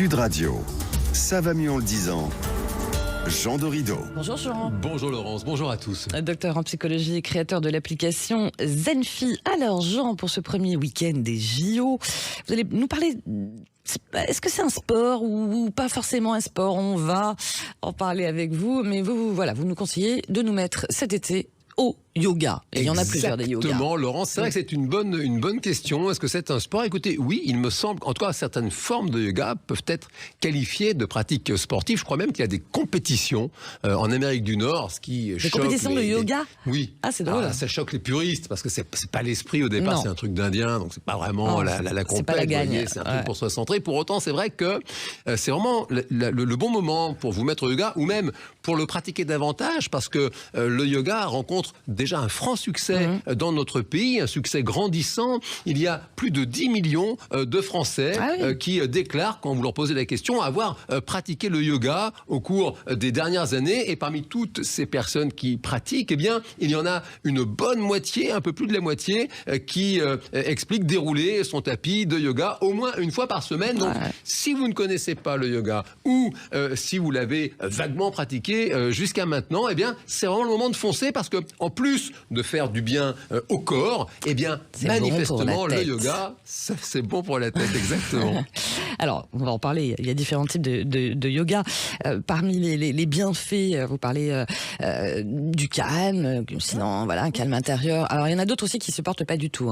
Sud Radio, ça va mieux en le disant. Jean Dorido. Bonjour Jean. Bonjour Laurence, bonjour à tous. Docteur en psychologie et créateur de l'application Zenfi. Alors Jean, pour ce premier week-end des JO, vous allez nous parler... Est-ce que c'est un sport ou pas forcément un sport? On va en parler avec vous, mais vous nous conseillez de nous mettre cet été au yoga. Et il y en a plusieurs des yogas. Exactement, Laurence. C'est vrai que c'est une bonne question. Est-ce que c'est un sport? Écoutez, oui, il me semble, en tout cas, certaines formes de yoga peuvent être qualifiées de pratiques sportives. Je crois même qu'il y a des compétitions en Amérique du Nord, ce qui choque. Des compétitions de yoga? Oui. Ah, c'est drôle. Alors, ça choque les puristes parce que c'est pas l'esprit au départ. Non. C'est un truc d'Indien, donc c'est pas vraiment la c'est pas la gagne. C'est un truc pour se centrer. Pour autant, c'est vrai que c'est vraiment le bon moment pour vous mettre au yoga ou même pour le pratiquer davantage parce que le yoga rencontre déjà un franc succès dans notre pays, un succès grandissant. Il y a plus de 10 millions de Français qui déclarent, quand vous leur posez la question, avoir pratiqué le yoga au cours des dernières années. Et parmi toutes ces personnes qui pratiquent, eh bien, il y en a une bonne moitié, un peu plus de la moitié, qui expliquent dérouler son tapis de yoga au moins une fois par semaine. Donc, si vous ne connaissez pas le yoga ou si vous l'avez vaguement pratiqué jusqu'à maintenant, eh bien, c'est vraiment le moment de foncer parce que, en plus de faire du bien au corps, eh bien, manifestement, le yoga, c'est bon pour la tête, exactement. Alors, on va en parler. Il y a différents types de yoga. Parmi les bienfaits, vous parlez du calme, sinon, voilà, un calme intérieur. Alors, il y en a d'autres aussi qui ne se portent pas du tout.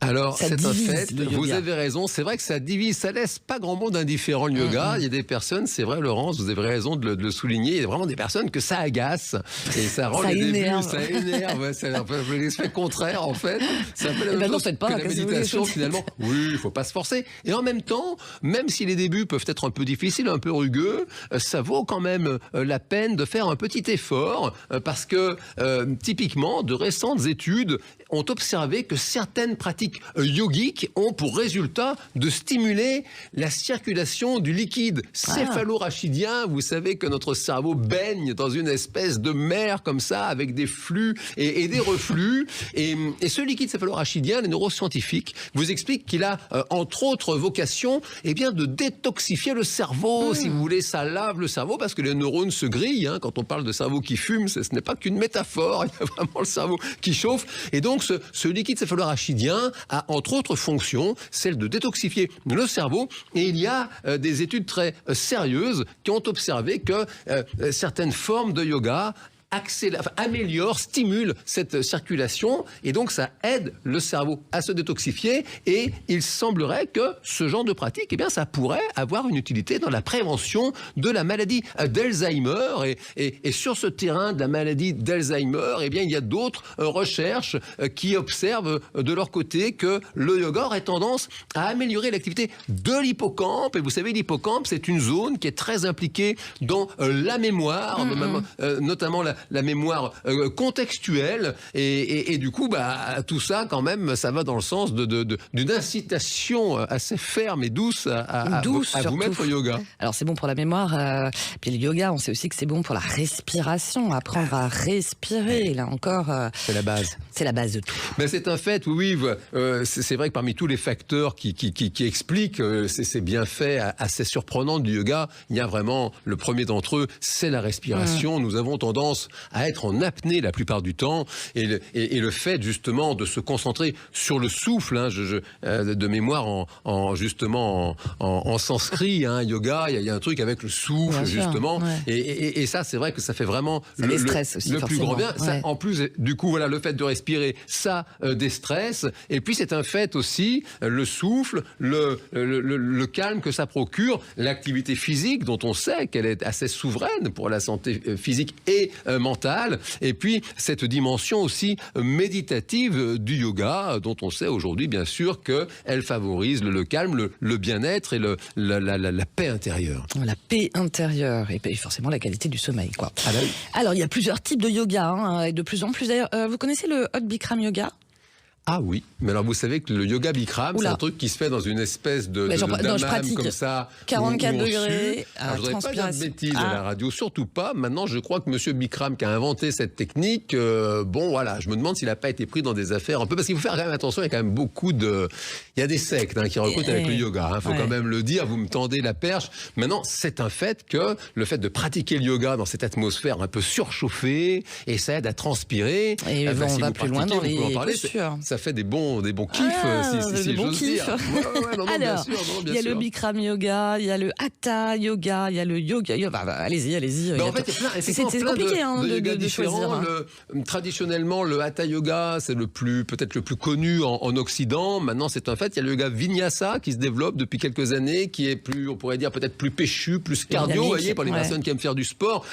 Alors, ça c'est un divise, fait, vous avez raison, c'est vrai que ça divise, ça laisse pas grand monde indifférent le yoga. Il y a des personnes, c'est vrai Laurence, vous avez raison de le souligner, il y a vraiment des personnes que ça agace et ça rend les débuts, ça énerve, c'est un peu l'effet contraire en fait. C'est un peu la même chose que la méditation finalement. Oui, il faut pas se forcer. Et en même temps, même si les débuts peuvent être un peu difficiles, un peu rugueux, ça vaut quand même la peine de faire un petit effort parce que typiquement, de récentes études ont observé que certaines pratiques yogiques ont pour résultat de stimuler la circulation du liquide céphalorachidien. Vous savez que notre cerveau baigne dans une espèce de mer comme ça, avec des flux et des reflux. Et ce liquide céphalorachidien, les neuroscientifiques vous expliquent qu'il a, entre autres vocation, eh bien, de détoxifier le cerveau. Si vous voulez, ça lave le cerveau parce que les neurones se grillent. Quand on parle de cerveau qui fume, ce n'est pas qu'une métaphore. Il y a vraiment le cerveau qui chauffe. Et donc, ce liquide céphalorachidien a entre autres fonctions, celle de détoxifier le cerveau. Et il y a des études très sérieuses qui ont observé que certaines formes de yoga améliore, stimule cette circulation et donc ça aide le cerveau à se détoxifier et il semblerait que ce genre de pratique, eh bien, ça pourrait avoir une utilité dans la prévention de la maladie d'Alzheimer et sur ce terrain de la maladie d'Alzheimer, eh bien, il y a d'autres recherches qui observent de leur côté que le yoga aurait tendance à améliorer l'activité de l'hippocampe et vous savez, l'hippocampe, c'est une zone qui est très impliquée dans la mémoire, notamment la mémoire contextuelle et du coup tout ça quand même ça va dans le sens d'une incitation assez ferme et douce à vous mettre au yoga. Alors c'est bon pour la mémoire, puis le yoga on sait aussi que c'est bon pour la respiration, apprendre à respirer, là encore c'est la base. C'est la base de tout. Mais c'est un fait, oui, c'est vrai que parmi tous les facteurs qui expliquent ces bienfaits assez surprenants du yoga, il y a vraiment le premier d'entre eux, c'est la respiration. Nous avons tendance à être en apnée la plupart du temps et le fait justement de se concentrer sur le souffle, de mémoire justement en sanskrit, yoga, il y a un truc avec le souffle justement et ça c'est vrai que ça fait vraiment le stress aussi, le plus grand bien. Ouais. Ça, en plus du coup voilà le fait de respirer, ça déstresse et puis c'est un fait aussi le souffle, le calme que ça procure, l'activité physique dont on sait qu'elle est assez souveraine pour la santé physique et mentale, et puis cette dimension aussi méditative du yoga, dont on sait aujourd'hui bien sûr qu'elle favorise le calme, le bien-être et la paix intérieure. La paix intérieure, et forcément la qualité du sommeil, quoi. Ah ben oui. Alors, il y a plusieurs types de yoga, et de plus en plus d'ailleurs. Vous connaissez le Hot Bikram Yoga ? Ah oui, mais alors vous savez que le yoga Bikram, c'est un truc qui se fait dans une espèce de non, je pratique comme ça. 44 où on degrés. sue. Alors, je voudrais pas dire de bêtises à la radio, surtout pas. Maintenant, je crois que Monsieur Bikram qui a inventé cette technique, bon voilà, je me demande s'il n'a pas été pris dans des affaires un peu, parce qu'il faut faire quand même attention, il y a quand même beaucoup de... Il y a des sectes qui recrutent avec le yoga, il faut quand même le dire, vous me tendez la perche. Maintenant, c'est un fait que le fait de pratiquer le yoga dans cette atmosphère un peu surchauffée, et ça aide à transpirer. Et si on va vous plus loin dans les postures. Ça fait des bons kiffs, si j'ose dire. Alors, il y a le Bikram yoga, il y a le Hatha yoga, il y a le yoga. Allez-y. En fait, c'est compliqué de choisir. Traditionnellement, le Hatha yoga, c'est peut-être le plus connu en Occident. Maintenant, c'est un fait. Il y a le yoga Vinyasa qui se développe depuis quelques années, qui est plus, on pourrait dire, peut-être plus péchu, plus cardio, vous voyez, pour les personnes qui aiment faire du sport.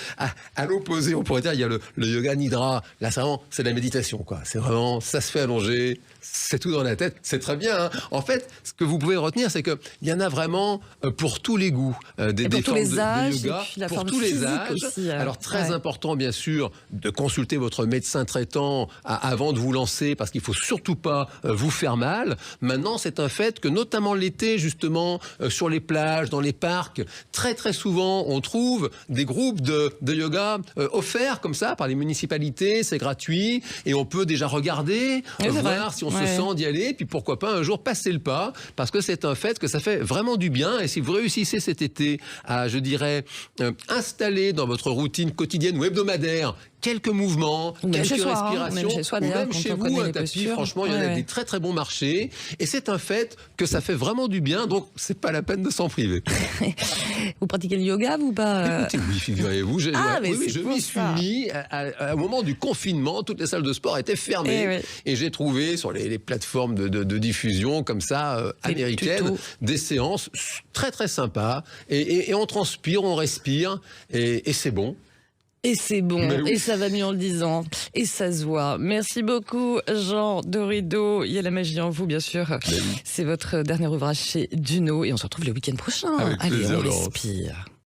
À l'opposé, on pourrait dire, il y a le yoga Nidra. Là, c'est de la méditation, quoi. C'est vraiment, ça se fait allonger. C'est tout dans la tête, c'est très bien. Hein. En fait, ce que vous pouvez retenir, c'est qu'il y en a vraiment pour tous les goûts, des formes de yoga, pour tous les âges. Aussi, alors très important, bien sûr, de consulter votre médecin traitant avant de vous lancer, parce qu'il faut surtout pas vous faire mal. Maintenant, c'est un fait que, notamment l'été, justement, sur les plages, dans les parcs, très très souvent, on trouve des groupes de yoga offerts comme ça par les municipalités. C'est gratuit et on peut déjà regarder, voir si on se sent d'y aller, puis pourquoi pas un jour passer le pas, parce que c'est un fait que ça fait vraiment du bien. Et si vous réussissez cet été à, je dirais, installer dans votre routine quotidienne ou hebdomadaire quelques mouvements, quelques respirations, ou même chez vous un tapis, franchement, il y en a des très très bons marchés. Et c'est un fait que ça fait vraiment du bien, donc c'est pas la peine de s'en priver. Vous pratiquez le yoga, vous pas Écoutez, oui, figurez-vous, je m'y suis mis au moment du confinement, toutes les salles de sport étaient fermées, et j'ai trouvé sur les plateformes de diffusion comme ça américaines des séances très très sympas, et on transpire, on respire, et c'est bon. Et c'est bon, et ça va mieux en le disant, et ça se voit. Merci beaucoup, Jean Dorido. Il y a la magie en vous, bien sûr. C'est votre dernier ouvrage chez Duno, et on se retrouve le week-end prochain. Avec plaisir, allez, on respire.